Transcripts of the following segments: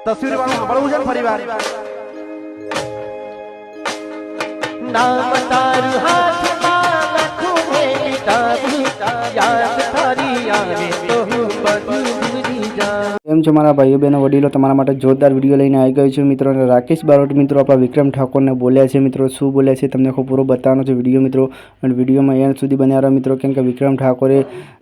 તસવીર વાળું સાંભળવું છે ને ફરીવાર નામ તારું હાથમાં લખું ને મિટાવી યાદ તારી આવે તો હું બધું ભૂલી જાઉં। કેમ છો મારા ભાઈઓ બહેનો વડીલો, તમારા માટે જોરદાર વિડીયો લઈને આવી ગયો છું મિત્રો। અને રાકેશ બારોટ મિત્રો આપણા વિક્રમ ઠાકોરને બોલ્યા છે મિત્રો, શું બોલ્યા છે તમને આખો પૂરો બતાવવાનો છે વિડીયો મિત્રો। અને વિડીયોમાં એન્ડ સુધી બન્યા રહો મિત્રો, કેમ કે વિક્રમ ઠાકોરે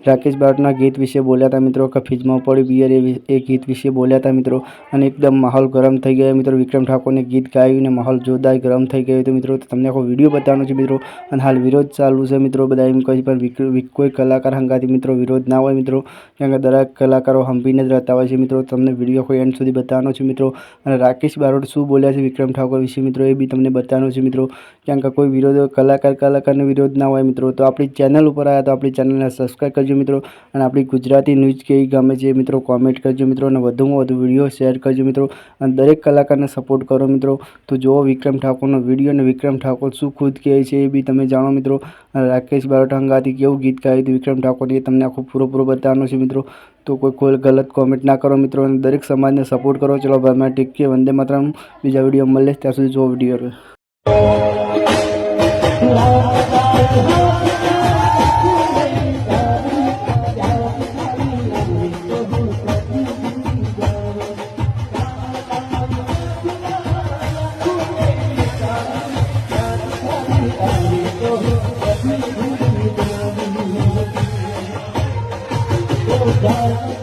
રાકેશ બારોટના ગીત વિશે બોલ્યા હતા મિત્રો, કે ફ્રીજમાં પડી બિયર એ ગીત વિશે બોલ્યા હતા મિત્રો। અને એકદમ માહોલ ગરમ થઈ ગયો મિત્રો, વિક્રમ ઠાકોરને ગીત ગાયું ને માહોલ જોરદાર ગરમ થઈ ગયો હતો મિત્રો। તો તમને આખો વિડીયો બતાવવાનો છે મિત્રો। અને હાલ વિરોધ ચાલુ છે મિત્રો, બધા એમ કહે છે પણ કોઈ કલાકાર હંગાથી મિત્રો વિરોધ ના હોય મિત્રો, કેમ કે દરેક કલાકારો હંપીને જ રહેતા હોય છે મિત્રો। તમને વિડીયો કોઈ એન્ડ સુધી બતાવવાનો છે મિત્રો। અને રાકેશ બારોટ શું બોલ્યા છે વિક્રમ ઠાકોર વિશે મિત્રો, એ બી તમને બતાવવાનો છે મિત્રો, કેમ કે કોઈ વિરોધ કલાકારનો વિરોધ ના હોય મિત્રો। તો આપણી ચેનલ ઉપર આવ્યા તો આપણી ચેનલને સબસ્ક્રાઈબ કરજો મિત્રો। અને આપણી ગુજરાતી ન્યૂઝ કેવી ગમે છે મિત્રો કોમેન્ટ કરજો મિત્રો, અને વધુમાં વધુ વિડીયો શેર કરજો મિત્રો, અને દરેક કલાકારને સપોર્ટ કરો મિત્રો। તો જુઓ વિક્રમ ઠાકોરનો વિડીયો, અને વિક્રમ ઠાકોર શું ખુદ કહે છે એ બી તમે જાણો મિત્રો। અને રાકેશ બારોટ હંગાથી કેવું ગીત ગાયું હતું વિક્રમ ઠાકોર, એ તમને આખો પૂરો બતાવવાનો છે મિત્રો। તો કોઈ ગલત કોમેન્ટ ના કરો મિત્રો, અને દરેક સમાજને સપોર્ટ કરો। ચલો ભાઈ ટેક કેર, વંદે માતરમ। બીજા વિડીયો મળે ત્યાં સુધી જો વિડીયો Oh,